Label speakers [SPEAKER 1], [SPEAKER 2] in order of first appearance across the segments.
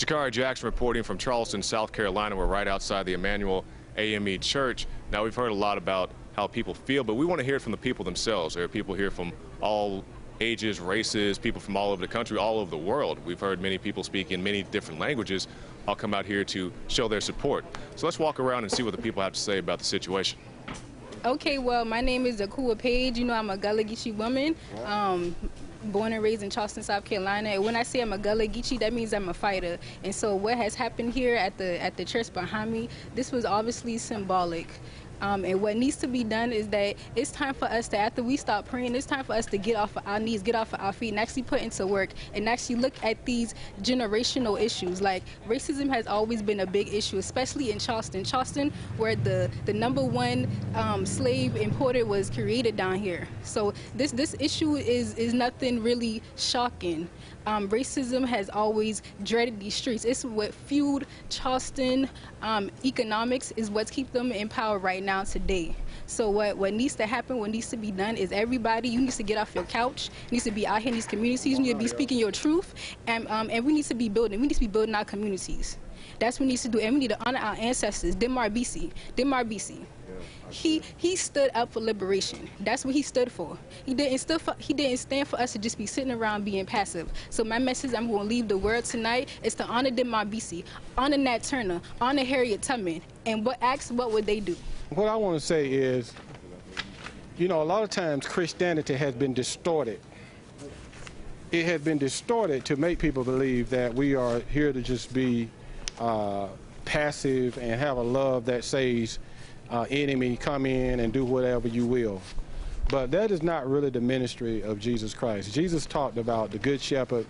[SPEAKER 1] Jakari Jackson reporting from Charleston, South Carolina. We're right outside the Emmanuel AME Church. Now, we've heard a lot about how people feel, but we want to hear it from the people themselves. There are people here from all ages, races, people from all over the country, all over the world. We've heard many people speak in many different languages all come out here to show their support. So let's walk around and see what the people have to say about the situation.
[SPEAKER 2] Okay, well, my name is Akua Page. You know, I'm a Gullah Geechee woman, born and raised in Charleston, South Carolina. And when I say I'm a Gullah Geechee, that means I'm a fighter. And so what has happened here at the church behind me, this was obviously symbolic. And what needs to be done is that it's time for us to, after we stop praying, it's time for us to get off of our knees, get off of our feet, and actually put into work and actually look at these generational issues. Like, racism has always been a big issue, especially in Charleston. Charleston, where the #1 slave importer was created down here. So this issue is nothing really shocking. Racism has always dreaded these streets. It's what fueled Charleston economics, is what's keep them in power right now today. So what needs to happen, what needs to be done is everybody, you need to get off your couch, you need to be out here in these communities, you need to be speaking your truth, and we need to be building our communities. That's what we need to do, and we need to honor our ancestors. Demar Bisi. He stood up for liberation. That's what he stood for. He didn't stand for us to just be sitting around being passive. So my message I'm going to leave the world tonight is to honor Demar Bisi, honor Nat Turner, honor Harriet Tubman, and what would they do?
[SPEAKER 3] What I want to say is, you know, a lot of times Christianity has been distorted. It has been distorted to make people believe that we are here to just be passive and have a love that says, enemy, come in and do whatever you will. But that is not really the ministry of Jesus Christ. Jesus talked about the Good Shepherd,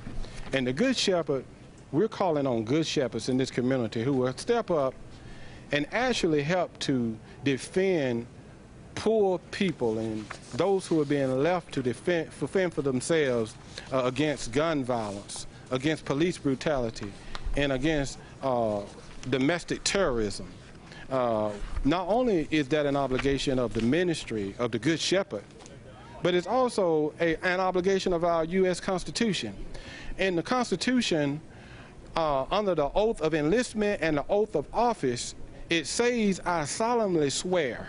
[SPEAKER 3] and the Good Shepherd, we're calling on good shepherds in this community who will step up and actually help to defend poor people and those who are being left to fend for themselves against gun violence, against police brutality, and against domestic terrorism. Not only is that an obligation of the ministry of the Good Shepherd, but it's also an obligation of our U.S. Constitution. In the Constitution, under the oath of enlistment and the oath of office, it says, I solemnly swear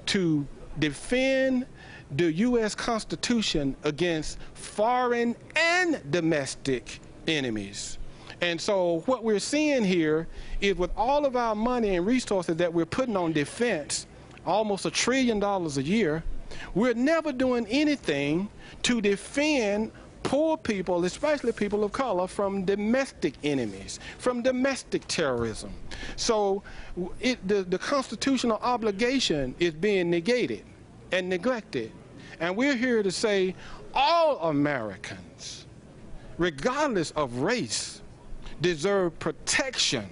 [SPEAKER 3] to defend the U.S. Constitution against foreign and domestic enemies. And so what we're seeing here is, with all of our money and resources that we're putting on defense, almost $1 trillion a year, we're never doing anything to defend poor people, especially people of color, from domestic enemies, from domestic terrorism. So the constitutional obligation is being negated and neglected. And we're here to say all Americans, regardless of race, deserve protection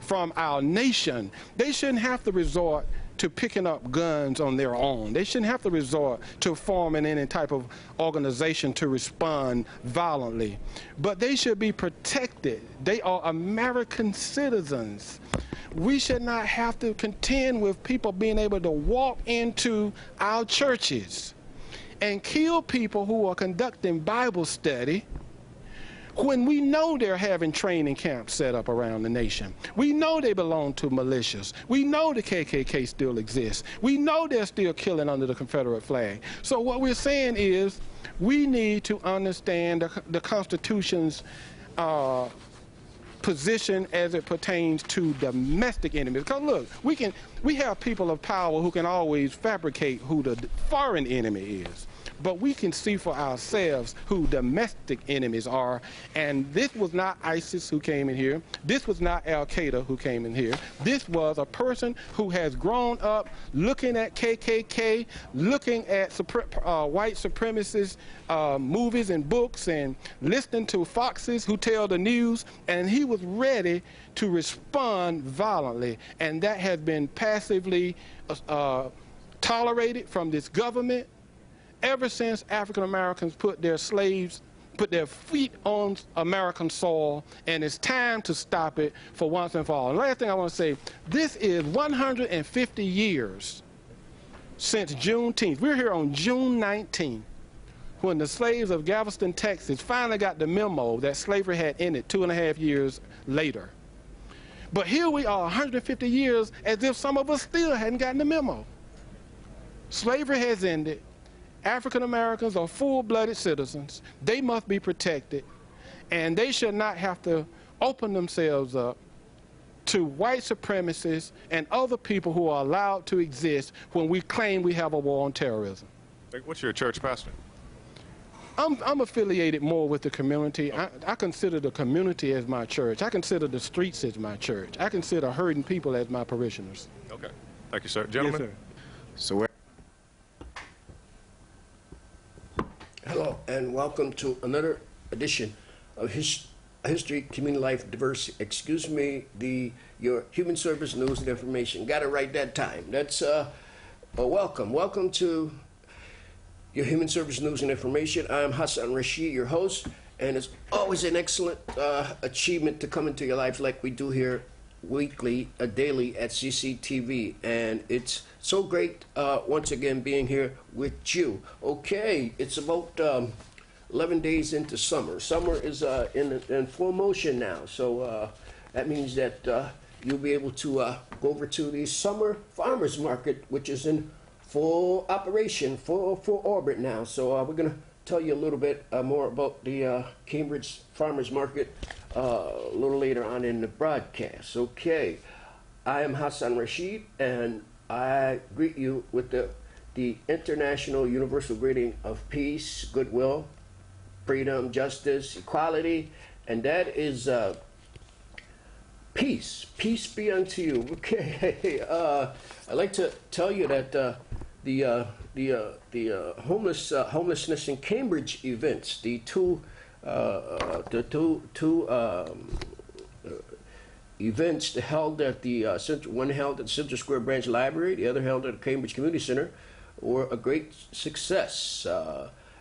[SPEAKER 3] from our nation. They shouldn't have to resort to picking up guns on their own. They shouldn't have to resort to forming any type of organization to respond violently. But they should be protected. They are American citizens. We should not have to contend with people being able to walk into our churches and kill people who are conducting Bible study when we know they're having training camps set up around the nation. We know they belong to militias. We know the KKK still exists. We know they're still killing under the Confederate flag. So what we're saying is, we need to understand the Constitution's position as it pertains to domestic enemies. Because look, we have people of power who can always fabricate who the foreign enemy is. But we can see for ourselves who domestic enemies are. And this was not ISIS who came in here. This was not Al-Qaeda who came in here. This was a person who has grown up looking at KKK, looking at white supremacist movies and books, and listening to foxes who tell the news. And he was ready to respond violently. And that has been passively tolerated from this government ever since African Americans put their feet on American soil, and it's time to stop it for once and for all. And last thing I want to say, this is 150 years since Juneteenth. We're here on June 19th, when the slaves of Galveston, Texas finally got the memo that slavery had ended 2.5 years later. But here we are 150 years as if some of us still hadn't gotten the memo. Slavery has ended. African Americans are full-blooded citizens. They must be protected, and they should not have to open themselves up to white supremacists and other people who are allowed to exist when we claim we have a war on terrorism.
[SPEAKER 1] What's your church pastor?
[SPEAKER 3] I'm affiliated more with the community. I consider the community as my church. I consider the streets as my church. I consider hurting people as my parishioners.
[SPEAKER 1] Okay. Thank you, sir. Gentlemen?
[SPEAKER 3] Yes, sir.
[SPEAKER 4] So we're hello and welcome to another edition of History, Community Life, Diversity. Excuse me, your Human Service News and Information. Got it right that time. That's welcome. Welcome to your Human Service News and Information. I'm Hassan Rashid, your host, and it's always an excellent achievement to come into your lives like we do here weekly, daily at Cctv, and it's so great once again being here with you. Okay, it's about 11 days into summer. Summer is in full motion now, so that means that you'll be able to go over to the summer farmers market, which is in full operation, full orbit now. So we're going to tell you a little bit more about the Cambridge Farmers Market a little later on in the broadcast. Okay, I am Hassan Rashid, and I greet you with the international universal greeting of peace, goodwill, freedom, justice, equality, and that is peace. Peace be unto you. Okay, I'd like to tell you that the homelessness in Cambridge events, the two events held at the one held at the Central Square Branch Library, the other held at the Cambridge Community Center, were a great success.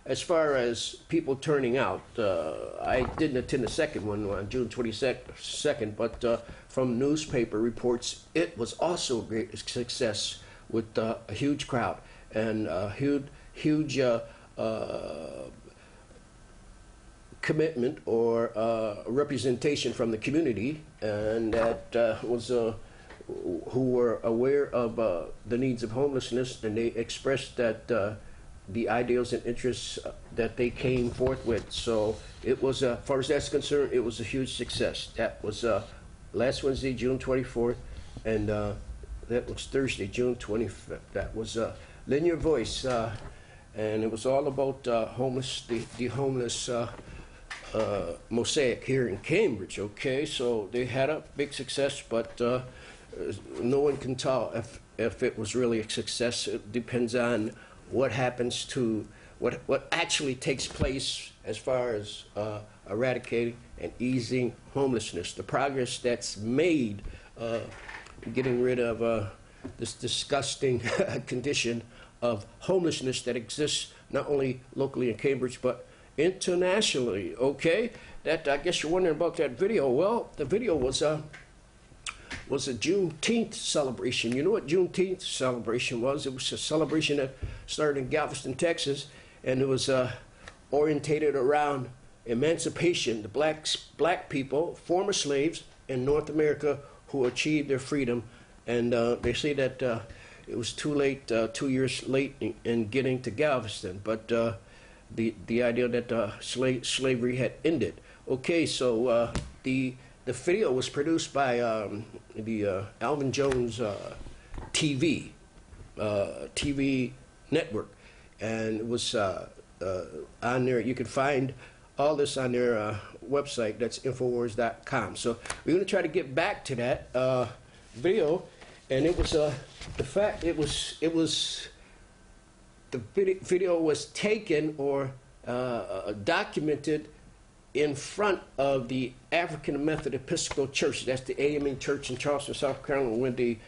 [SPEAKER 4] As far as people turning out, I didn't attend the second one on June 22nd, but from newspaper reports, it was also a great success with a huge crowd and a huge commitment or representation from the community, and that was who were aware of the needs of homelessness, and they expressed that the ideals and interests that they came forth with. So it was, as far as that's concerned, it was a huge success. That was last Wednesday, June 24th, and that was Thursday, June 25th. That was Lend Your Voice, and it was all about the homeless mosaic here in Cambridge. Okay, so they had a big success, but no one can tell if it was really a success. It depends on what happens to what actually takes place as far as eradicating and easing homelessness. The progress that's made getting rid of this disgusting condition of homelessness that exists not only locally in Cambridge but internationally. Okay, that I guess you're wondering about that video. Well, the video was a Juneteenth celebration. You know what Juneteenth celebration was? It was a celebration that started in Galveston, Texas, and it was orientated around emancipation, the black people, former slaves in North America who achieved their freedom. And they say that it was too late, 2 years late in getting to Galveston, but the idea that slavery had ended. Okay, so the video was produced by the Alvin Jones TV network, and it was on there. You can find all this on their website. That's Infowars.com. So we're going to try to get back to that video, and it was the fact it was the video was taken or documented in front of the African Methodist Episcopal Church. That's the AME Church in Charleston, South Carolina, when the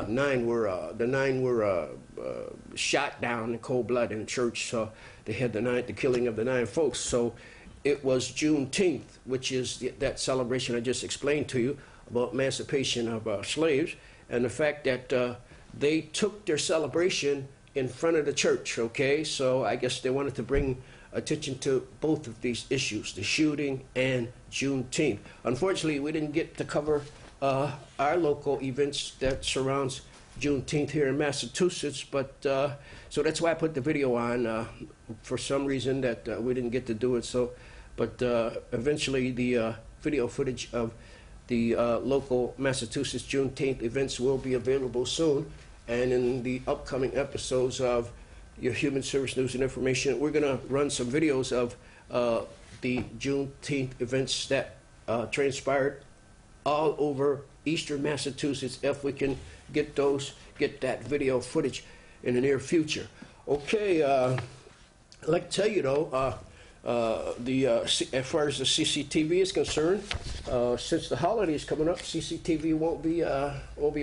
[SPEAKER 4] nine were shot down in cold blood in the church. So they had the killing of the 9 folks. So it was Juneteenth, which is that celebration I just explained to you about emancipation of slaves, and the fact that they took their celebration in front of the church, okay? So I guess they wanted to bring attention to both of these issues, the shooting and Juneteenth. Unfortunately, we didn't get to cover our local events that surrounds Juneteenth here in Massachusetts, but so that's why I put the video on. For some reason that we didn't get to do it, so but eventually the video footage of the local Massachusetts Juneteenth events will be available soon, and in the upcoming episodes of your Human Service News and Information, we're going to run some videos of the Juneteenth events that transpired all over eastern Massachusetts, if we can get that video footage in the near future. Okay, I'd like to tell you though, as far as the CCTV is concerned, since the holiday is coming up, CCTV won't be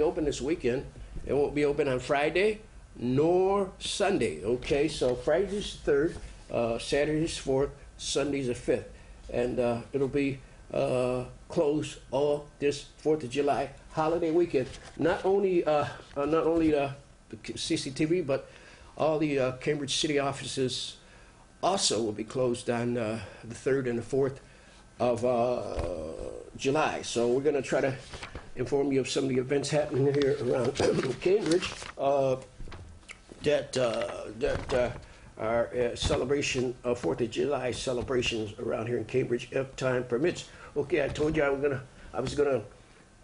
[SPEAKER 4] open this weekend. It won't be open on Friday nor Sunday. Okay, so Friday's the 3rd, Saturday's 4th, Sunday's the 5th, and it'll be closed all this 4th of July holiday weekend. Not only the CCTV, but all the Cambridge City offices also will be closed on the 3rd and the 4th of July. So we're going to try to inform you of some of the events happening here around Cambridge that our celebration of 4th of July celebrations around here in Cambridge, if time permits. Okay, I told you I was gonna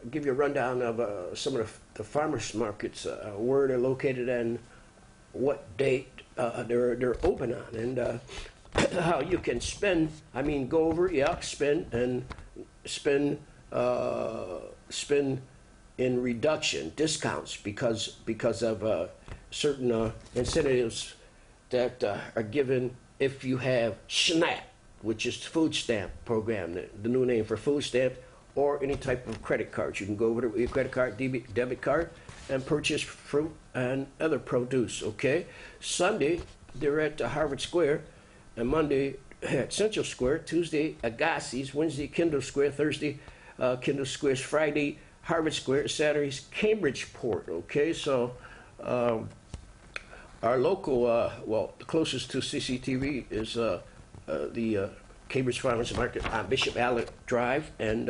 [SPEAKER 4] give you a rundown of some of the farmers markets, where they're located and what date they're open on, and how you can spend. I mean, go over, yeah, spend in reduction discounts because of certain incentives that are given if you have SNAP, which is food stamp program, the new name for food stamp, or any type of credit cards. You can go over to your credit card, debit card, and purchase fruit and other produce, okay? Sunday, they're at Harvard Square, and Monday at Central Square, Tuesday, Agassiz, Wednesday, Kendall Square, Thursday, Kendall Square, Friday, Harvard Square, Saturday's Cambridgeport, okay? So our local, well, the closest to CCTV is the Cambridge Farmers Market on Bishop Allen Drive and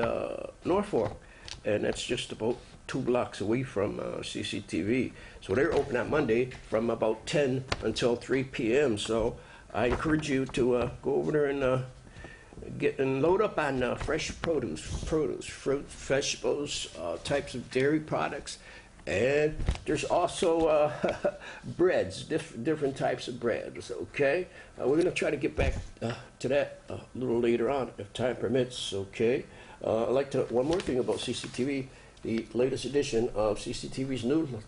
[SPEAKER 4] Norfolk, and that's just about 2 blocks away from CCTV. So they're open on Monday from about 10 until 3 p.m. So I encourage you to go over there and get and load up on fresh produce, fruit, vegetables, types of dairy products. And there's also breads, different types of breads, okay? We're going to try to get back to that a little later on, if time permits, okay? I'd like to, one more thing about CCTV. The latest edition of CCTV's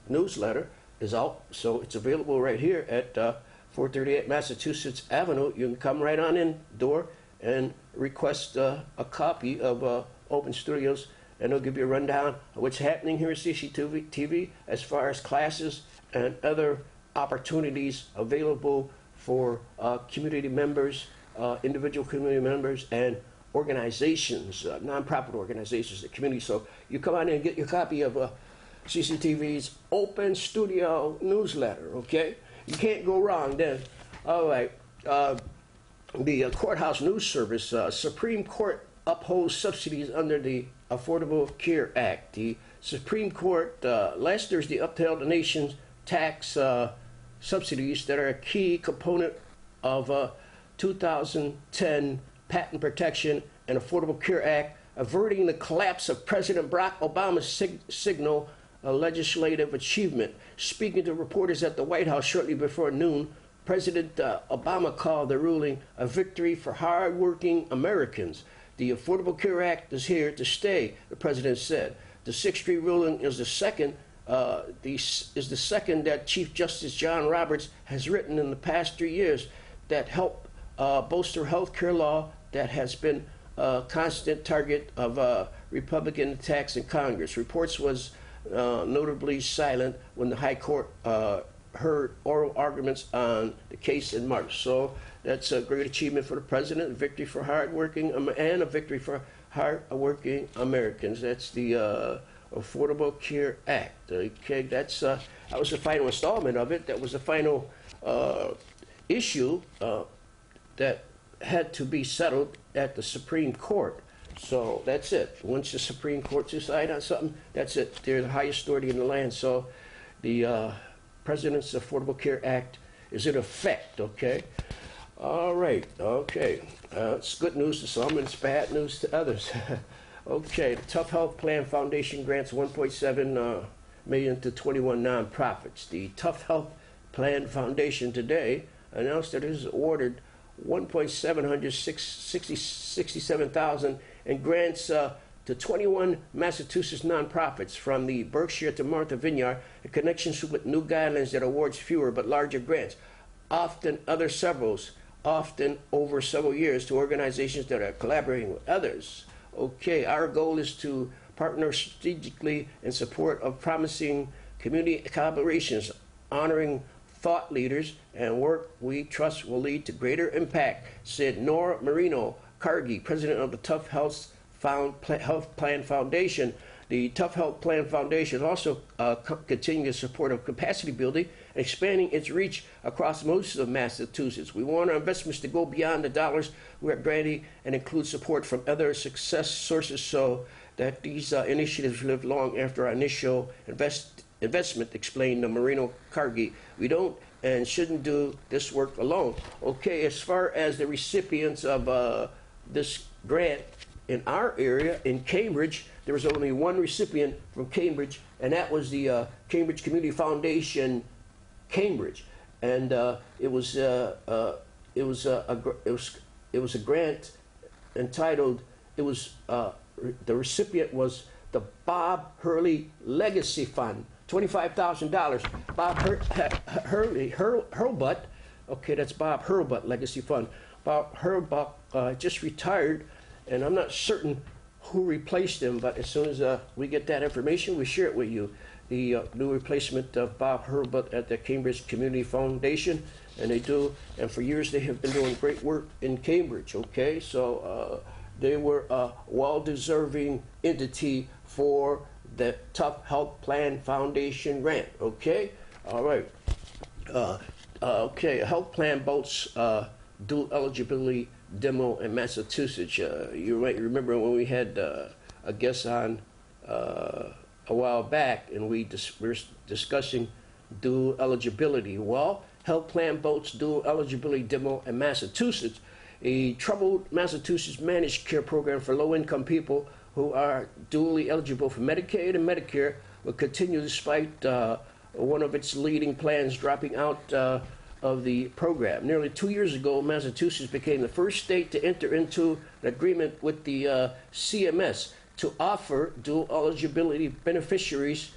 [SPEAKER 4] newsletter is out, so it's available right here at 438 Massachusetts Avenue. You can come right on in door and request a copy of Open Studios, and they'll give you a rundown of what's happening here at CCTV as far as classes and other opportunities available for community members, individual community members, and organizations, nonprofit organizations, the community. So you come on in and get your copy of CCTV's Open Studio newsletter, okay? You can't go wrong then. All right. The Courthouse News Service, Supreme Court upholds subsidies under the Affordable Care Act. The Supreme Court last Thursday upheld the nation's tax subsidies that are a key component of 2010 Patent Protection and Affordable Care Act, averting the collapse of President Barack Obama's signal legislative achievement. Speaking to reporters at the White House shortly before noon, President Obama called the ruling a victory for hard-working Americans. The Affordable Care Act is here to stay, the president said. The 6-3 ruling is the second that Chief Justice John Roberts has written in the past 3 years that help bolster health care law that has been a constant target of Republican attacks in Congress. Reports was notably silent when the High Court heard oral arguments on the case in March. So that's a great achievement for the president, a victory for hardworking, and a victory for hardworking Americans. That's the Affordable Care Act. Okay, that was the final installment of it. That was the final issue that had to be settled at the Supreme Court. So that's it. Once the Supreme Court decides on something, that's it. They're the highest authority in the land. So the President's Affordable Care Act is in effect, okay? All right, okay. It's good news to some and it's bad news to others. Okay, the Tough Health Plan Foundation grants $1.7 million to 21 nonprofits. The Tough Health Plan Foundation today announced that it has ordered $1,767,000 in grants to 21 Massachusetts nonprofits, from the Berkshire to Martha Vineyard, in connection with new guidelines that awards fewer but larger grants, often over several years, to organizations that are collaborating with others. Okay, our goal is to partner strategically in support of promising community collaborations, honoring thought leaders, and work we trust will lead to greater impact, said Nora Marino Cargi, president of the Tough Health Plan Foundation. The Tough Health Plan Foundation also continues to support of capacity building and expanding its reach across most of Massachusetts. We want our investments to go beyond the dollars we're granting and include support from other success sources so that these initiatives live long after our initial investment, explained Marino Cargi. We don't and shouldn't do this work alone. Okay, as far as the recipients of this grant in our area, in Cambridge, there was only one recipient from Cambridge, and that was the Cambridge Community Foundation, Cambridge, and it was a grant entitled. The recipient was the Bob Hurley Legacy Fund, $25,000. Bob Hurlbut, okay, that's Bob Hurlbut Legacy Fund. Bob Hurlbut just retired, and I'm not certain who replaced him, but as soon as we get that information, we share it with you. The new replacement of Bob Hurlbut at the Cambridge Community Foundation, and for years they have been doing great work in Cambridge, okay? So they were a well-deserving entity for the Tough Health Plan Foundation grant, okay? All right. Okay, a health plan boasts dual eligibility demo in Massachusetts. You might remember when we had a guest on a while back, and we were discussing dual eligibility. Well, health plan boasts dual eligibility demo in Massachusetts, a troubled Massachusetts managed care program for low-income people who are dually eligible for Medicaid and Medicare will continue despite one of its leading plans dropping out of the program. Nearly 2 years ago, Massachusetts became the first state to enter into an agreement with the CMS to offer dual eligibility beneficiaries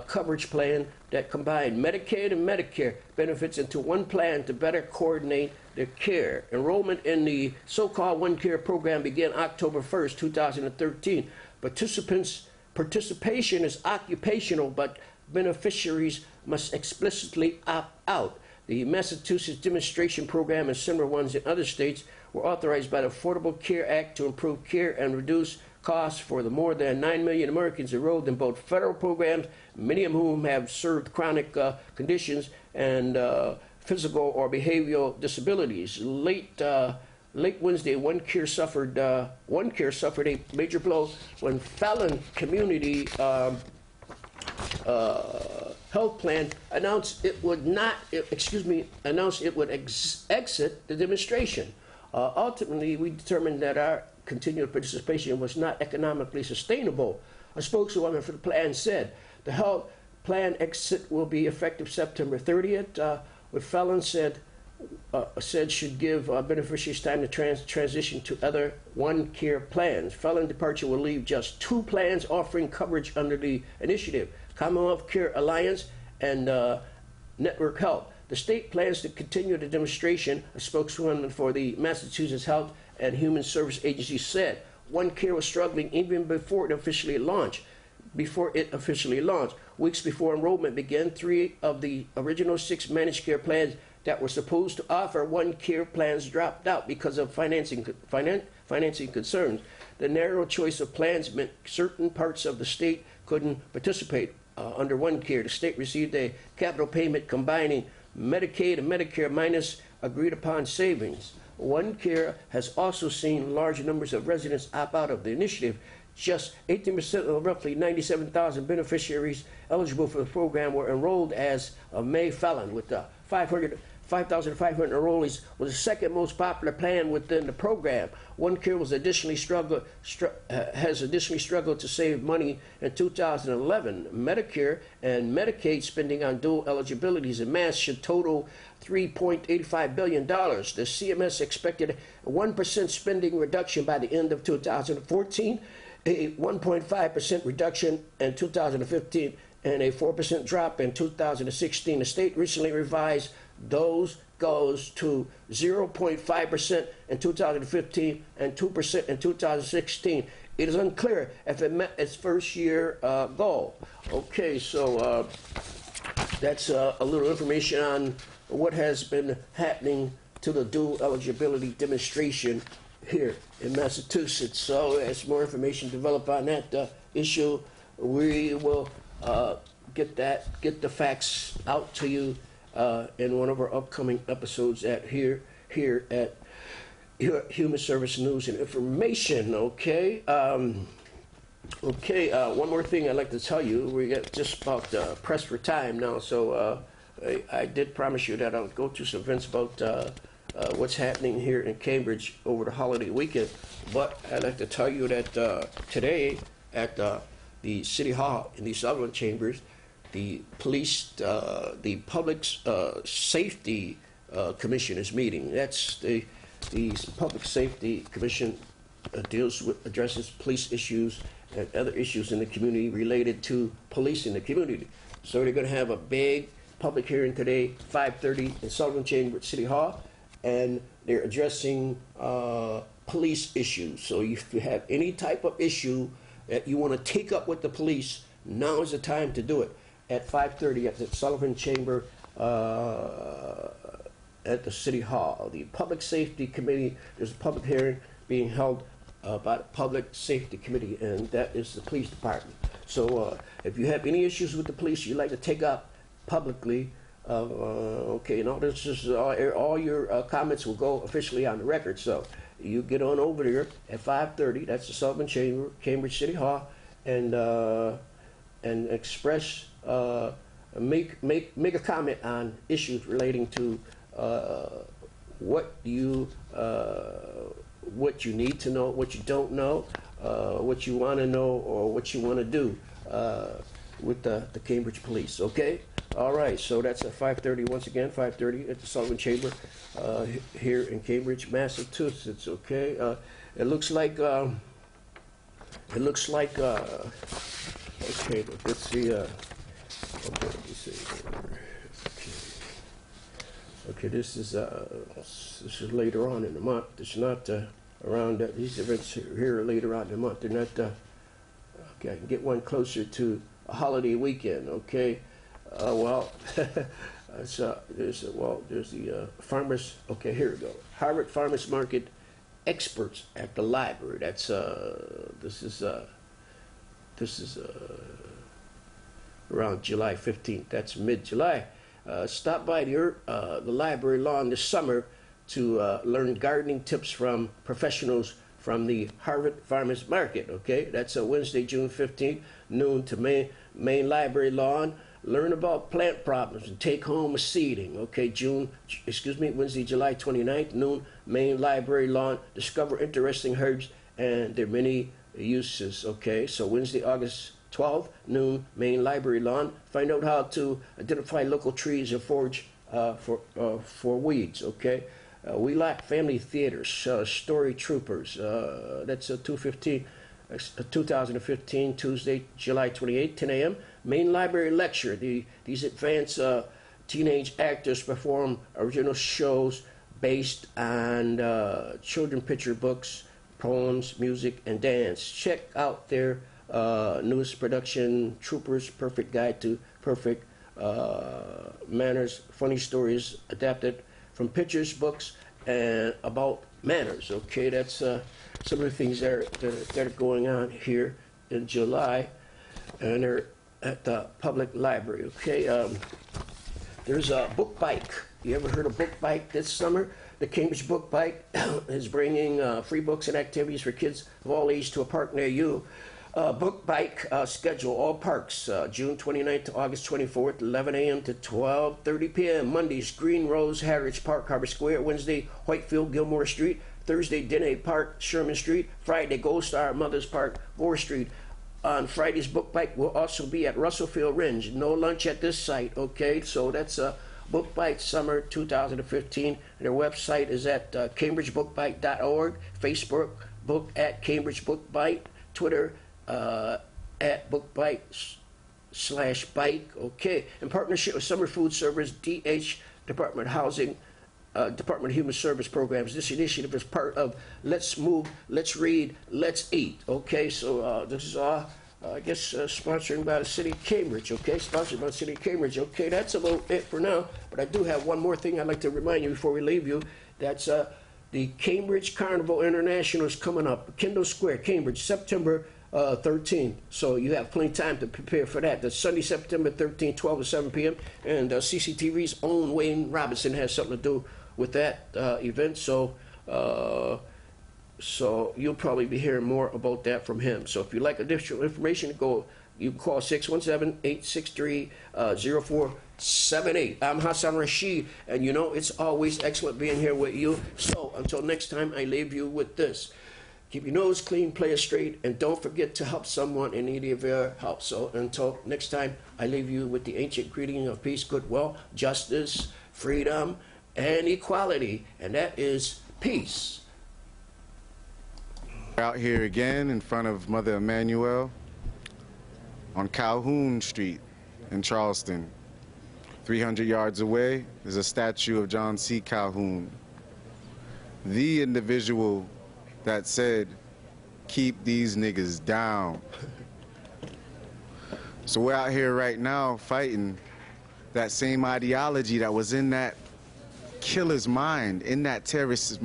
[SPEAKER 4] coverage plan that combined Medicaid and Medicare benefits into one plan to better coordinate their care. Enrollment in the so-called One Care program began October 1st, 2013. Participation is occupational, but beneficiaries must explicitly opt out. The Massachusetts demonstration program and similar ones in other states were authorized by the Affordable Care Act to improve care and reduce costs for the more than 9 million Americans enrolled in both federal programs, many of whom have served chronic conditions and physical or behavioral disabilities. Late Wednesday, One Care suffered a major blow when Fallon Community Health Plan announced it would exit the demonstration. Ultimately, we determined that our continued participation was not economically sustainable. A spokeswoman for the plan said the health plan exit will be effective September 30th. What Fallon said should give beneficiaries time to transition to other One Care plans. Fallon departure will leave just 2 plans offering coverage under the initiative: Commonwealth Care Alliance and Network Health. The state plans to continue the demonstration. A spokeswoman for the Massachusetts Health and Human Service Agency said One Care was struggling even before it officially launched. Weeks before enrollment began, 3 of the original 6 managed care plans that were supposed to offer One Care plans dropped out because of financing concerns. The narrow choice of plans meant certain parts of the state couldn't participate under OneCare. The state received a capital payment combining Medicaid and Medicare minus agreed upon savings. OneCare has also seen large numbers of residents opt out of the initiative. Just 18% of roughly 97,000 beneficiaries eligible for the program were enrolled as of May Fallon, with 5,500 enrollees, was the second most popular plan within the program. OneCare has additionally struggled to save money in 2011. Medicare and Medicaid spending on dual eligibilities in mass should total $3.85 billion. The CMS expected a 1% spending reduction by the end of 2014, a 1.5% reduction in 2015, and a 4% drop in 2016. The state recently revised those goes to 0.5% in 2015 and 2% in 2016. It is unclear if it met its first year goal. Okay, so that's a little information on what has been happening to the dual eligibility demonstration here in Massachusetts. So as more information develop on that issue, we will get the facts out to you in one of our upcoming episodes here at Human Service News and Information. Okay. One more thing I'd like to tell you. We got just about pressed for time now, so I did promise you that I'll go to some events about what's happening here in Cambridge over the holiday weekend. But I'd like to tell you that today at the City Hall in the Sullivan Chambers, the Public Safety Commission is meeting. That's the Public Safety Commission addresses police issues and other issues in the community related to police in the community. So they're going to have a big public hearing today, 5:30 in Sullivan Chamber at City Hall, and they're addressing police issues. So if you have any type of issue that you want to take up with the police, now is the time to do it. At 5:30 at the Sullivan Chamber at the City Hall. The Public Safety Committee, there's a public hearing being held by the Public Safety Committee, and that is the police department. So if you have any issues with the police you'd like to take up publicly, okay, and all this is all your comments will go officially on the record. So you get on over there at 5:30. That's the Sullivan Chamber, Cambridge City Hall, and express, make a comment on issues relating to what you need to know, what you don't know, what you want to know, or what you want to do with the Cambridge Police. Okay. All right, so that's at 5:30, once again, 5:30 at the Sullivan Chamber here in Cambridge, Massachusetts, okay? It looks like, okay, let's see, okay, let me see. Okay, this is later on in the month. It's not around, these events here are later on in the month. They're not, okay, I can get one closer to a holiday weekend, okay? Well, there's the farmers. Okay, here we go. Harvard Farmers Market experts at the library. That's this is around July 15th. That's mid-July. Stop by the library lawn this summer to learn gardening tips from professionals from the Harvard Farmers Market. Okay, that's Wednesday, June 15th, noon to main library lawn. Learn about plant problems and take home a seeding. Okay, Wednesday, July 29th, noon, main library lawn. Discover interesting herbs and their many uses. Okay, so Wednesday, August 12th, noon, main library lawn. Find out how to identify local trees and forage for weeds. Okay, We Lack Family Theaters, Story Troopers. That's 2015, Tuesday, July 28, 10 a.m. Main Library Lecture. These advanced teenage actors perform original shows based on children picture books, poems, music, and dance. Check out their newest production, Troopers, Perfect Guide to Perfect Manners, funny stories adapted from pictures, books, and about manners. Okay, that's some of the things that are going on here in July. and they're at the public library. Okay, there's a book bike. You ever heard of book bike this summer? The Cambridge Book Bike is bringing free books and activities for kids of all ages to a park near you. Book bike schedule, all parks, June 29th to August 24th, 11 a.m. to 12:30 p.m. Mondays, Green Rose, Harwich Park, Harbor Square. Wednesday, Whitefield, Gilmore Street. Thursday, Dene Park, Sherman Street. Friday, Gold Star, Mothers Park, Gore Street. On Friday's book bike will also be at Russellfield Ringe. No lunch at this site, okay? So that's a Book Bite Summer 2015. Their website is at cambridgebookbite.org. Facebook, book at Cambridge Book Bite. Twitter, at bookbite/bike, okay? In partnership with Summer Food Service, DH, Department of Housing, Department of Human Service Programs. This initiative is part of Let's Move, Let's Read, Let's Eat, okay? So this is I guess sponsoring by the City of Cambridge, okay? Sponsored by the City of Cambridge, okay? That's about it for now, but I do have one more thing I'd like to remind you before we leave you. That's the Cambridge Carnival International is coming up, Kendall Square, Cambridge, September 13th. So you have plenty of time to prepare for that. That's Sunday, September 13th, 12 to 7 p.m. And CCTV's own Wayne Robinson has something to do with that event. So you'll probably be hearing more about that from him. So if you'd like additional information, you can call 617-863-0478. I'm Hassan Rashid, and you know it's always excellent being here with you. So until next time, I leave you with this. Keep your nose clean, play it straight, and don't forget to help someone in need of your help. So until next time, I leave you with the ancient greeting of peace, goodwill, justice, freedom, and equality, and that is peace.
[SPEAKER 5] Out here again in front of Mother Emanuel on Calhoun Street in Charleston. 300 yards away is a statue of John C. Calhoun, the individual that said, "Keep these niggas down." So we're out here right now fighting that same ideology that was in that killer's mind, in that terrorist's mind.